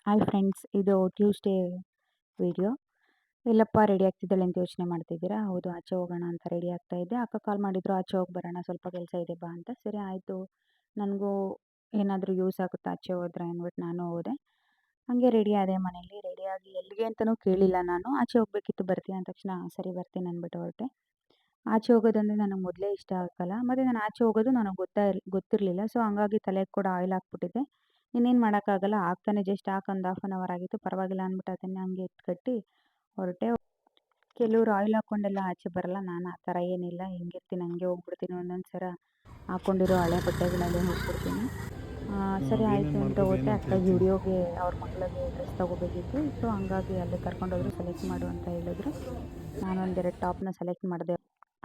Hi friends, ಇದು Tuesday video. ಎಲ್ಲಪ್ಪ ready ಆಗ್ತಿದ್ದಾಳೆ ಅಂತ ಯೋಚನೆ ಮಾಡ್ತಿದ್ದೀರಾ? ಹೌದು, ಆಚೆ ಹೋಗೋಣ ಅಂತ ರೆಡಿ ಆಗ್ತಾ ಇದ್ದೆ. ಅಕ್ಕ ಕಾಲ್ ಮಾಡಿದ್ರು, ಆಚೆ ಹೋಗಿ ಬರೋಣ, ಸ್ವಲ್ಪ ಕೆಲಸ ಇದೆ ಬಾ ಅಂತ. ಸರಿ ಆಯಿತು, ನನಗೂ ಏನಾದರೂ ಯೂಸ್ ಆಗುತ್ತಾ ಆಚೆ ಹೋದ್ರೆ ಅಂದ್ಬಿಟ್ಟು ನಾನು ಹೋದೆ. ಹಾಗೆ ರೆಡಿ ಆದೆ. ಮನೇಲಿ ರೆಡಿಯಾಗಿ ಎಲ್ಲಿಗೆ ಅಂತಲೂ ಕೇಳಿಲ್ಲ ನಾನು. ಆಚೆ ಹೋಗಬೇಕಿತ್ತು, ಬರ್ತೀಯ ಅಂದ ತಕ್ಷಣ ಸರಿ ಬರ್ತೀನಿ ಅಂದ್ಬಿಟ್ಟು ಹೊರಟೆ. ಆಚೆ ಹೋಗೋದಂದರೆ ನನಗೆ ಮೊದಲೇ ಇಷ್ಟ ಆಗಲ್ಲ. ಮತ್ತು ನಾನು ಆಚೆ ಹೋಗೋದು ನನಗೆ ಗೊತ್ತಿರಲಿಲ್ಲ. ಸೊ ಹಂಗಾಗಿ ತಲೆಗೆ ಕೂಡ ಆಯಿಲ್ ಹಾಕ್ಬಿಟ್ಟಿದ್ದೆ. ಇನ್ನೇನು ಮಾಡೋಕ್ಕಾಗಲ್ಲ, ಆಗ್ತಾನೆ ಜಸ್ಟ್ ಹಾಕಿ ಒಂದು ಹಾಫ್ ಆನ್ ಅವರ್ ಆಗಿತ್ತು. ಪರವಾಗಿಲ್ಲ ಅಂದ್ಬಿಟ್ಟು ಅದನ್ನು ಹಂಗೆ ಎತ್ಕಟ್ಟಿ ಹೊರಟೆ. ಕೆಲವ್ರು ಆಯಿಲ್ ಹಾಕ್ಕೊಂಡೆಲ್ಲ ಆಚೆ ಬರಲ್ಲ. ನಾನು ಆ ಥರ ಏನಿಲ್ಲ, ಹಿಂಗಿರ್ತೀನಿ ಹಂಗೆ ಹೋಗ್ಬಿಡ್ತೀನಿ. ಒಂದೊಂದು ಸಲ ಹಾಕ್ಕೊಂಡಿರೋ ಹಳೆ ಬಟ್ಟೆಗಳಲ್ಲೇ ಹೋಗ್ಬಿಡ್ತೀನಿ. ಸರಿ ಆಯಿತು ಅಂತ ಹೋದೆ. ಅಕ್ಕಾಗಿ ವಿಡಿಯೋಗೆ ಅವ್ರ ಮಗಳಿಗೆ ಡ್ರೆಸ್ ತೊಗೋಬೇಕಿತ್ತು. ಸೊ ಹಂಗಾಗಿ ಅಲ್ಲಿ ಕರ್ಕೊಂಡೋದ್ರು, ಸೆಲೆಕ್ಟ್ ಮಾಡು ಅಂತ ಹೇಳಿದ್ರು. ನಾನು ಒಂದೆರಡು ಟಾಪ್ನ ಸೆಲೆಕ್ಟ್ ಮಾಡಿದೆ.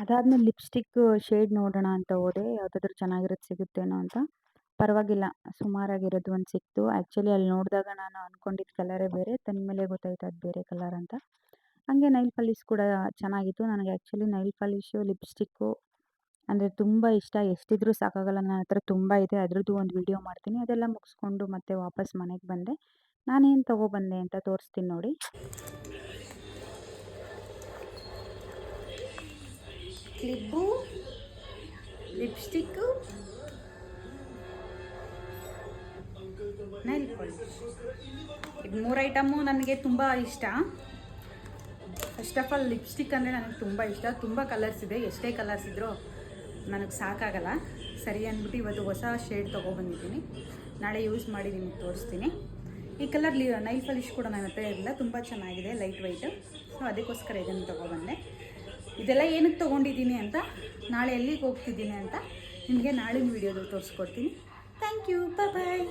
ಅದಾದಮೇಲೆ ಲಿಪ್ಸ್ಟಿಕ್ ಶೇಡ್ ನೋಡೋಣ ಅಂತ ಹೋದೆ, ಯಾವುದಾದ್ರೂ ಚೆನ್ನಾಗಿರೋದು ಸಿಗುತ್ತೇನೋ ಅಂತ. ಪರವಾಗಿಲ್ಲ, ಸುಮಾರಾಗಿರೋದು ಒಂದು ಸಿಕ್ತು. ಆ್ಯಕ್ಚುಲಿ ಅಲ್ಲಿ ನೋಡಿದಾಗ ನಾನು ಅಂದ್ಕೊಂಡಿದ್ದ ಕಲರೇ ಬೇರೆ, ತಂದಮೇಲೆ ಗೊತ್ತಾಯ್ತು ಅದು ಬೇರೆ ಕಲರ್ ಅಂತ. ಹಾಗೆ ನೈಲ್ ಪಾಲಿಶ್ ಕೂಡ ಚೆನ್ನಾಗಿತ್ತು. ನನಗೆ ಆ್ಯಕ್ಚುಲಿ ನೈಲ್ ಪಾಲಿಶು, ಲಿಪ್ಸ್ಟಿಕ್ಕು ಅಂದರೆ ತುಂಬ ಇಷ್ಟ. ಎಷ್ಟಿದ್ರೂ ಸಾಕಾಗಲ್ಲ. ನನ್ನ ಹತ್ರ ತುಂಬ ಇದೆ. ಅದರದ್ದು ಒಂದು ವಿಡಿಯೋ ಮಾಡ್ತೀನಿ. ಅದೆಲ್ಲ ಮುಗಿಸ್ಕೊಂಡು ಮತ್ತೆ ವಾಪಸ್ ಮನೆಗೆ ಬಂದೆ. ನಾನೇನು ತೊಗೊಬಂದೆ ಅಂತ ತೋರಿಸ್ತೀನಿ ನೋಡಿ. Clip, lipstick, nail polish. ಇದು 3 ಐಟಮು ನನಗೆ ತುಂಬ ಇಷ್ಟ. ಫಸ್ಟ್ ಆಫ್ ಆಲ್ ಲಿಪ್ಸ್ಟಿಕ್ ಅಂದರೆ ನನಗೆ ತುಂಬ ಇಷ್ಟ. ತುಂಬ ಕಲರ್ಸ್ ಇದೆ, ಎಷ್ಟೇ ಕಲರ್ಸ್ ಇದ್ದರೂ ನನಗೆ ಸಾಕಾಗಲ್ಲ. ಸರಿ ಅಂದ್ಬಿಟ್ಟು ಇವತ್ತು ಹೊಸ ಶೇಡ್ ತೊಗೊಬಂದಿದ್ದೀನಿ. ನಾಳೆ ಯೂಸ್ ಮಾಡಿ ನಿಮಗೆ ತೋರಿಸ್ತೀನಿ. ಈ ಕಲರ್ ನೈಲ್ ಪಾಲಿಶ್ ಕೂಡ ನನ್ನ ಹತ್ರ ಇರಲಿಲ್ಲ, ತುಂಬ ಚೆನ್ನಾಗಿದೆ, ಲೈಟ್ ವೈಟು. ಸೊ ಅದಕ್ಕೋಸ್ಕರ ಇದನ್ನು ತೊಗೊಬಂದೆ. ಇದೆಲ್ಲ ಏನಕ್ಕೆ ತೊಗೊಂಡಿದ್ದೀನಿ ಅಂತ, ನಾಳೆ ಎಲ್ಲಿಗೆ ಹೋಗ್ತಿದ್ದೀನಿ ಅಂತ ನಿಮಗೆ ನಾಳಿನ ವೀಡಿಯೋದಲ್ಲಿ ತೋರಿಸ್ಕೊಡ್ತೀನಿ. Thank you, bye.